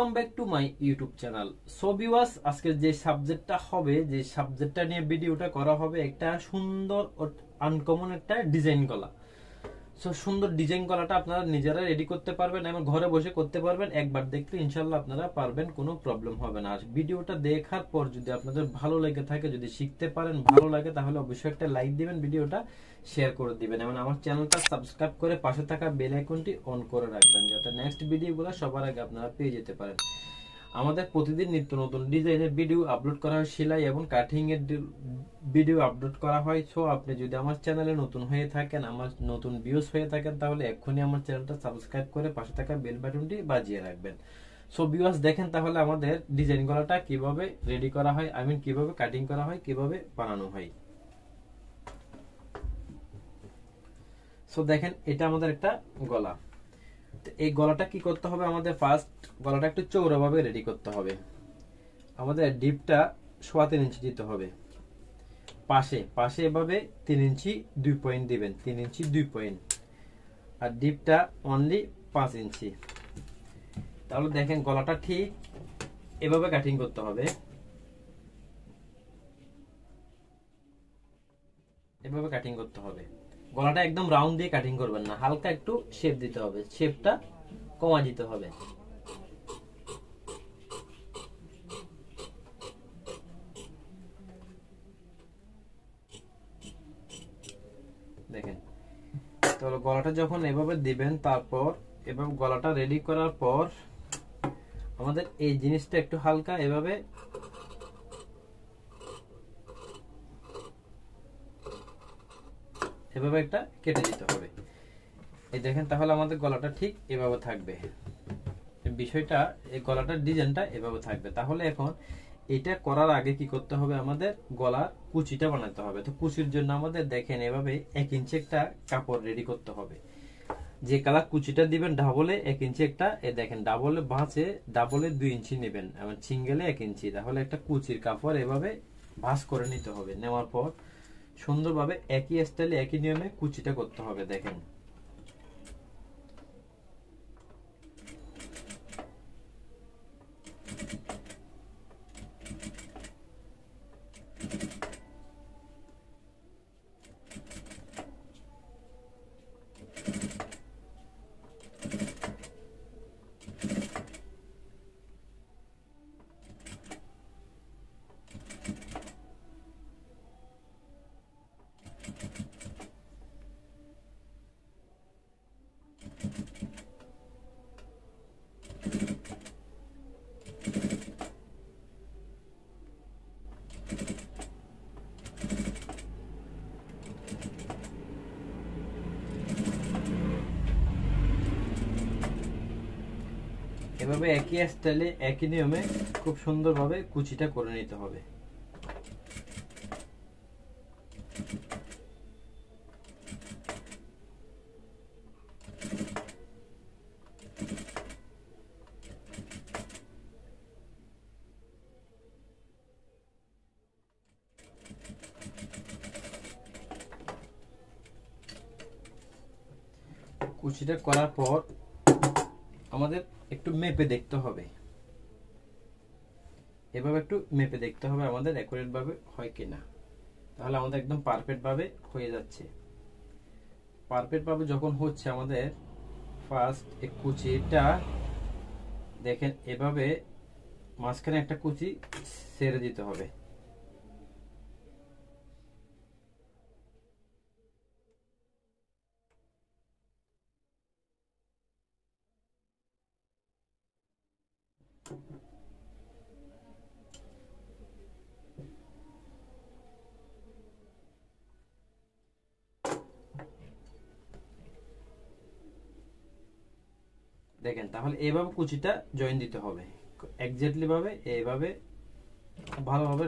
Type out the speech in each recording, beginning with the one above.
Welcome back to my YouTube channel. So viewers, আজকে যে সাবজেক্টটা হবে, যে সাবজেক্টটা নিয়ে ভিডিওটা করা হবে, একটা সুন্দর আনকমন একটা ডিজাইন গলা। সো সুন্দর ডিজাইন গলাটা আপনারা নিজেরা রেডি করতে পারবেন এবং ঘরে বসে করতে পারবেন। একবার দেখলে ইনশাল্লাহ আপনারা পারবেন, কোনো প্রবলেম হবে না। আর ভিডিওটা দেখার পর যদি আপনাদের ভালো লেগে থাকে, যদি শিখতে পারেন, ভালো লাগে, তাহলে অবশ্যই একটা লাইক দিবেন, ভিডিওটা শেয়ার করে দিবেন এবং আমার চ্যানেলটা সাবস্ক্রাইব করে পাশে থাকা বেল আইকনটি অন করে রাখবেন, যাতে নেক্সট ভিডিওগুলো সবার আগে আপনারা পেয়ে যেতে পারেন। আমাদের প্রতিদিন নিত্য নতুন ডিজাইনের ভিডিও আপলোড করা হয়, সেলাই এবং কাটিং এর ভিডিও আপলোড করা হয়। সো আপনি যদি আমার চ্যানেলে নতুন হয়ে থাকেন, আমার নতুন ভিউজ হয়ে থাকেন, তাহলে এক্ষুনি আমার চ্যানেলটা সাবস্ক্রাইব করে পাশে থাকা বেল বাটনটি বাজিয়ে রাখবেন। সো ভিউয়ার্স, দেখেন তাহলে আমাদের ডিজাইন গলাটা কিভাবে রেডি করা হয়, আই মিন কিভাবে কাটিং করা হয়, কিভাবে বানানো হয়। সো দেখেন, এটা আমাদের একটা গলা। এই গলাটা কি করতে হবে, আমাদের ফার্স্ট গলাটা একটু চৌড়া ভাবে রেডি করতে হবে। আমাদের ডিপটা 3.25 ইঞ্চি দিতে হবে। পাশে পাশে এভাবে 3 ইঞ্চি 2 পয়েন্ট দিবেন, 3 ইঞ্চি 2 পয়েন্ট। আর ডিপটা অনলি 5 ইঞ্চি। তাহলে দেখেন গলাটা ঠিক এভাবে কাটিং করতে হবে। এভাবে কাটিং করতে হবে। গলাটা একদম রাউন্ড দিয়ে কাটিং করবেন না, হালকা একটু শেপ দিতে হবে, শেপটা কমা দিতে হবে। দেখেন, তাহলে গলাটা যখন এভাবে দিবেন, তারপর এভাবে গলাটা রেডি করার পর আমাদের এই জিনিসটা একটু হালকা এভাবে এভাবে একটা কেটে দিতে হবে। এই দেখেন, তাহলে আমাদের গলাটা ঠিক এভাবে থাকবে। বিষয়টা, এই গলাটার ডিজাইনটা এভাবে থাকবে। তাহলে এখন এটা করার আগে কি করতে হবে, আমাদের গলার কুচিটা বানাতে হবে। তো কুচির জন্য আমাদের দেখেন এভাবে 1 ইঞ্চি একটা কাপড় রেডি করতে হবে। যে কালার কুচিটা দিবেন ডাবলে 1 ইঞ্চি একটা, দেখেন ডাবলে ভাঁজে ডাবলে 2 ইঞ্চি নেবেন এবং সিঙ্গেলে 1 ইঞ্চি। তাহলে একটা কুচির কাপড় এভাবে ভাঁজ করে নিতে হবে। নেওয়ার পর সুন্দরভাবে একই স্টাইলে একই নিয়মে কুচিটা করতে হবে। দেখেন, এভাবে একই স্টাইলে একই নিয়মে খুব সুন্দরভাবে কুচিটা করে নিতে হবে। কুচিটা করার পর আমাদের একটু মেপে দেখতে হবে। এভাবে একটু মেপে দেখতে হবে আমাদের অ্যাকুরেট ভাবে হয় কিনা। তাহলে আমাদের একদম পারফেক্ট ভাবে হয়ে যাচ্ছে। পারফেক্ট ভাবে যখন হচ্ছে, আমাদের ফার্স্ট এই কুচিটা দেখেন এভাবে মাঝখানে একটা কুচি ছেড়ে দিতে হবে। দেখেন, তাহলে এইভাবে কুচিটা জয়েন দিতে হবে এক্স্যাক্টলি ভাবে। এইভাবে ভালোভাবে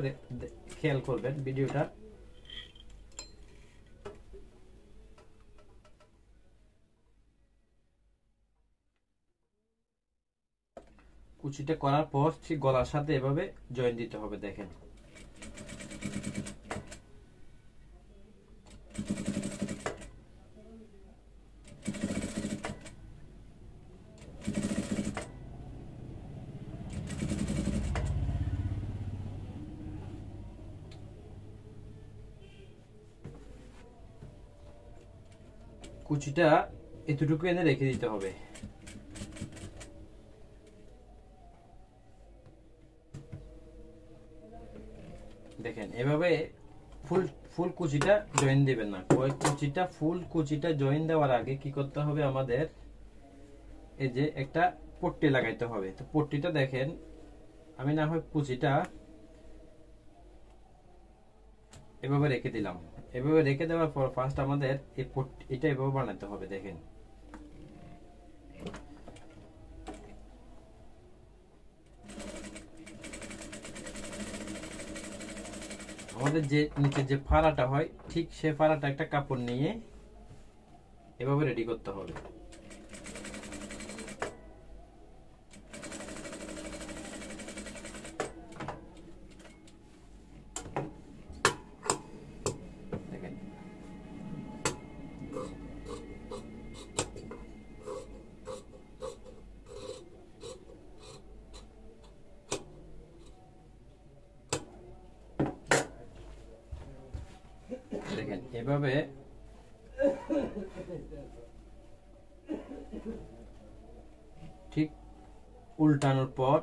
খেয়াল করবেন ভিডিওটা। কুচিটা করার পর ঠিক গলার সাথে এভাবে জয়েন দিতে হবে। দেখেন, কুচিটা এতটুকু এনে রেখে দিতে হবে। দেখেন এভাবে ফুল কুচিটা জয়েন দিবেন না, ফুল কুচিটা জয়েন দেওয়ার আগে কি করতে হবে আমাদের, এই যে একটা পট্টি লাগাইতে হবে। তো পট্টিটা দেখেন আমি না হয় কুচিটা এভাবে রেখে দিলাম। এভাবে রেখে দেওয়ার পর ফার্স্ট আমাদের এই এটা এভাবে বানাতে হবে। দেখেন আমাদের যে নিচে যে ফাড়াটা হয় ঠিক সে ফাড়াটা একটা কাপড় নিয়ে এভাবে রেডি করতে হবে। দেখেন দেখেন এভাবে ঠিক উল্টানোর পর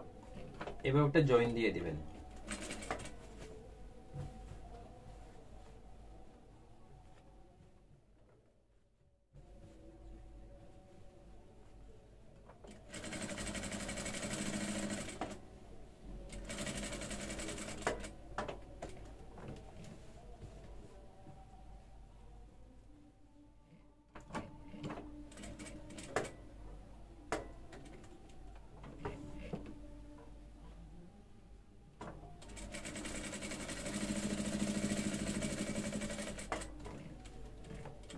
এভাবে একটা জয়েন দিয়ে দিবেন।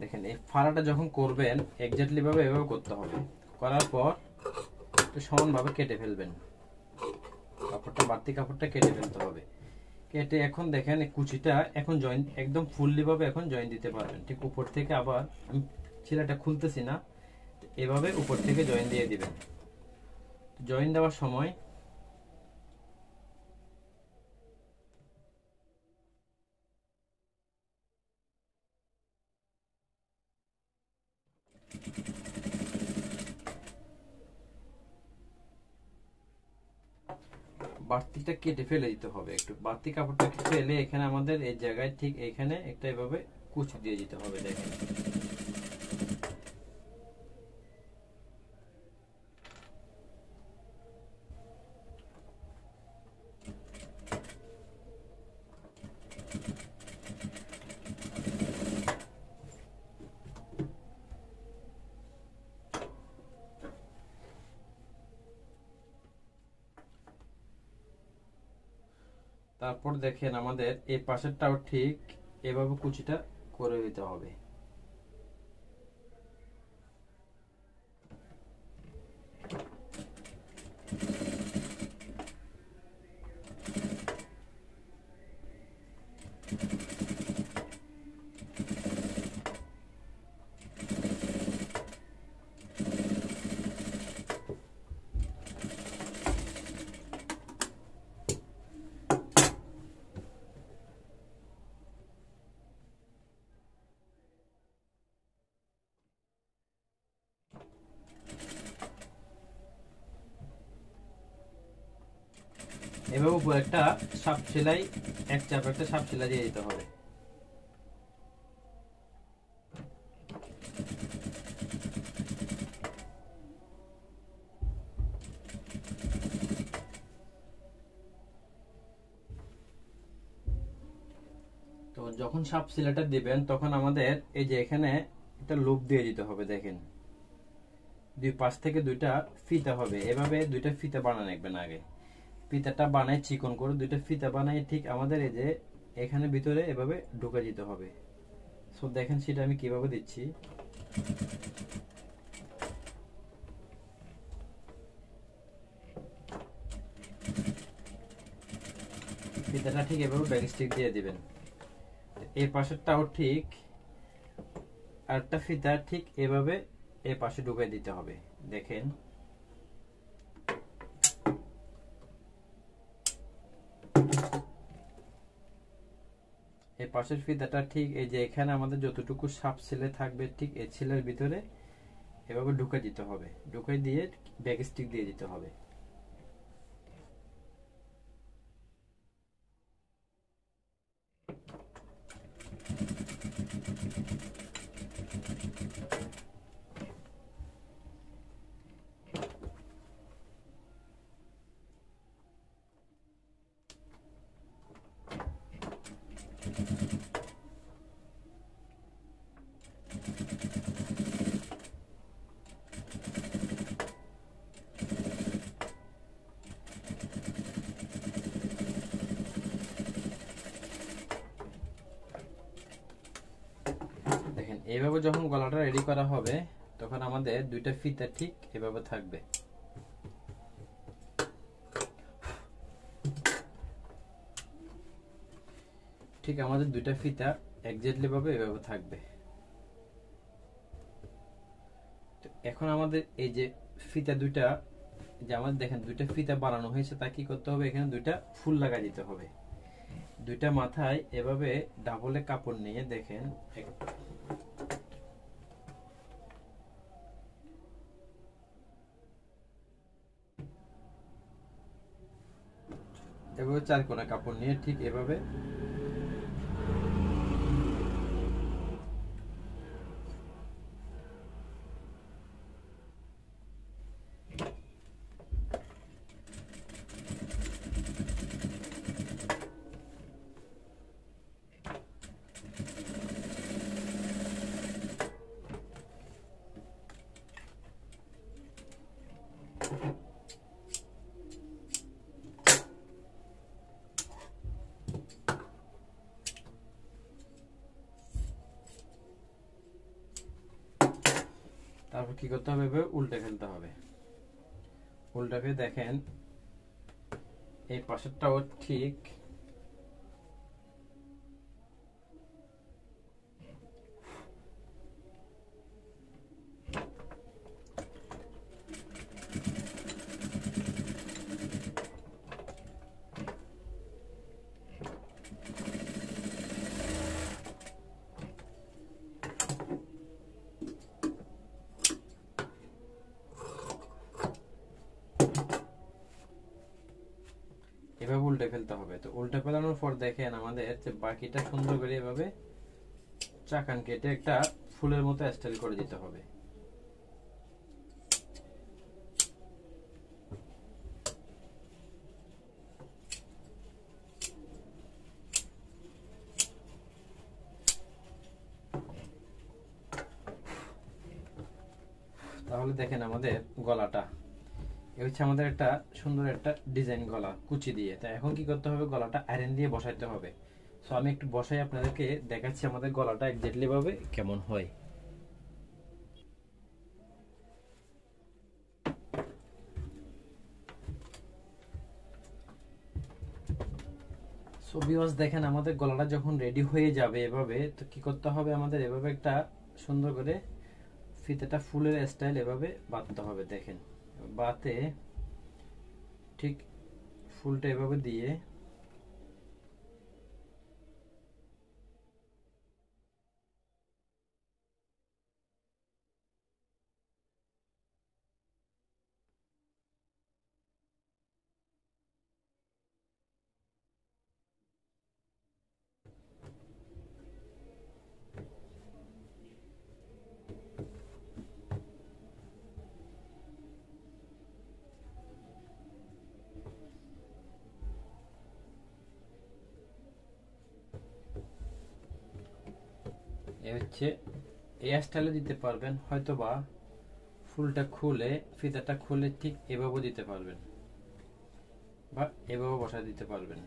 দেখেন এই ফাড়াটা যখন করবেন এক্স্যাক্টলি ভাবে এভাবে করতে হবে। করার পর একটু সমানভাবে কেটে ফেলবেন, কাপড়টা বাড়তি কাপড়টা কেটে ফেলতে হবে। কেটে এখন দেখেন এই কুচিটা এখন জয়েন একদম ফুললি ভাবে এখন জয়েন দিতে পারবেন। ঠিক উপর থেকে আবার আমি ছিলাটা খুলতেছি না, এভাবে উপর থেকে জয়েন দিয়ে দিবেন। জয়েন দেওয়ার সময় বাড়তিটা কেটে ফেলে দিতে হবে। একটু বাড়তি কাপড়টা ফেলে এখানে আমাদের এই জায়গায় ঠিক এখানে একটা এভাবে কুচি দিয়ে দিতে হবে। দেখেন তারপর দেখেন আমাদের এই পাশেরটাও ঠিক এভাবে কুচিটা করে দিতে হবে। এভাবে উপর একটা সাপ সেলাই, এক চাপ একটা সাপ সেলাই দিয়ে দিতে হবে। তো যখন সাপ সেলাইটা দিবেন তখন আমাদের এই যে এখানে একটা লুপ দিয়ে দিতে হবে। দেখেন দুই পাশ থেকে দুইটা ফিতা হবে, এভাবে দুইটা ফিতা বানানো রাখবেন। আগে ফিতাটা বানাই চিকন করে দুইটা ফিতা বানাই ঠিক আমাদের এই যে এখানে ভিতরে এভাবে ঢুকে দিতে হবে। সো দেখেন সেটা আমি কিভাবে দিচ্ছি। ফিতাটা ঠিক এভাবে ব্যাক স্টিক দিয়ে দিবেন। এই পাশেরটাও ঠিক আরেকটা ফিতা ঠিক এভাবে এই পাশে ঢুকিয়ে দিতে হবে। দেখেন এই পাশের ফিতাটা ঠিক এই যে এখানে আমাদের যতটুকু সাপ সেলে থাকবে ঠিক এই সেলের ভিতরে এভাবে ঢুকে দিতে হবে, ঢুকে দিয়ে ব্যাক স্টিক দিয়ে দিতে হবে। দেখেন এইভাবে যখন গলাটা রেডি করা হবে তখন আমাদের দুইটা ফিতা ঠিক এভাবে থাকবে। ঠিক আমাদের দুইটা ফিতা এক্স্যাক্টলি ভাবে এভাবে থাকবে। তো এখন আমাদের এই যে ফিতা দুইটা, যে আমাদের দেখেন দুইটা ফিতা বানানো হয়েছে, তা কি করতে হবে, এখানে দুইটা ফুল লাগা দিতে হবে। দুইটা মাথায় এভাবে ডাবলে কাপড় নিয়ে দেখেন এভাবে চার কোনা কাপড় নিয়ে ঠিক এভাবে তারপর কি করতে হবে, উল্টে ফেলতে হবে। উল্টে ফেলে দেখেন এই পাশেরটাও ঠিক এভাবে উল্টে ফেলতে হবে। তো উল্টে ফেলানোর পর দেখেন আমাদের যে বাকিটা সুন্দর করে এভাবে চাকান কেটে একটা ফুলের মতো স্টাইল করে দিতে হবে। তাহলে দেখেন আমাদের গলাটা এই হচ্ছে আমাদের একটা সুন্দর একটা ডিজাইন গলা কুচি দিয়ে। তাই এখন কি করতে হবে, গলাটা আয়রন দিয়ে বসাইতে হবে। সো আমি একটু বসাই আপনাদেরকে দেখাচ্ছি আমাদের গলাটা এক্স্যাক্টলি ভাবে কেমন হয়। সো ভিউয়ার্স দেখেন আমাদের গলাটা যখন রেডি হয়ে যাবে এভাবে, তো কি করতে হবে, আমাদের এভাবে একটা সুন্দর করে ফিতাটা ফুলের স্টাইল এভাবে বাঁধতে হবে। দেখেন বাতে ঠিক ফুলটা এভাবে দিয়ে হচ্ছে এই স্টাইলে দিতে পারবেন, হয়তোবা ফুলটা খুলে ফিতাটা খুলে ঠিক এভাবে দিতে পারবেন বা এভাবে বসা দিতে পারবেন।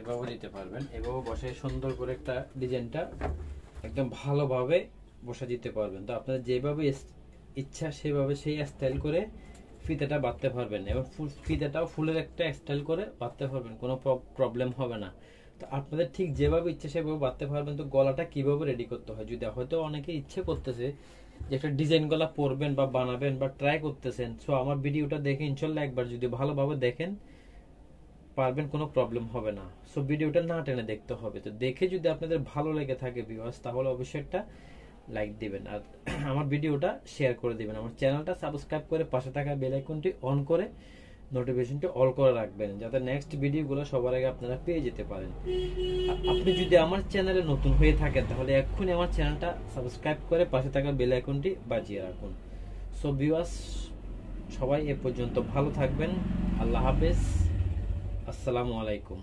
এভাবে দিতে পারবেন, এভাবে বসে সুন্দর করে একটা ডিজাইনটা একদম ভালোভাবে বসে দিতে পারবেন। তো আপনার যেভাবে ইচ্ছা সেভাবে সেই স্টাইল করে ফিতেটা বাঁধতে পারবেন এবং ফিতেটাও ফুলের একটা স্টাইল করে বাঁধতে পারবেন, কোনো প্রবলেম হবে না। তো আপনাদের ঠিক যেভাবে ইচ্ছে সেভাবে বাঁধতে পারবেন। তো গলাটা কিভাবে রেডি করতে হয়, যদি হয়তো অনেকে ইচ্ছে করতেছে যে একটা ডিজাইন গলা পরবেন বা বানাবেন বা ট্রাই করতেছেন, সো আমার ভিডিওটা দেখে ইনশাল্লাহ একবার যদি ভালোভাবে দেখেন পারবেন, কোনো প্রবলেম হবে না। সো ভিডিওটা না টেনে দেখতে হবে। তো দেখে যদি আপনাদের ভালো লেগে থাকে ভিউয়ার্স, তাহলে অবশ্যই একটা লাইক দিবেন আর আমার ভিডিওটা শেয়ার করে দিবেন। আমার চ্যানেলটা সাবস্ক্রাইব করে পাশে থাকা বেল আইকনটি অন করে নোটিফিকেশনটি অল করে রাখবেন, যাতে নেক্সট ভিডিওগুলো সবার আগে আপনারা পেয়ে যেতে পারেন। আপনি যদি আমার চ্যানেলে নতুন হয়ে থাকেন তাহলে এক্ষুনি আমার চ্যানেলটা সাবস্ক্রাইব করে পাশে থাকা বেল আইকনটি বাজিয়ে রাখুন। সো ভিউয়ার্স, সবাই এ পর্যন্ত ভালো থাকবেন। আল্লাহ হাফেজ, আসসালামু আলাইকুম।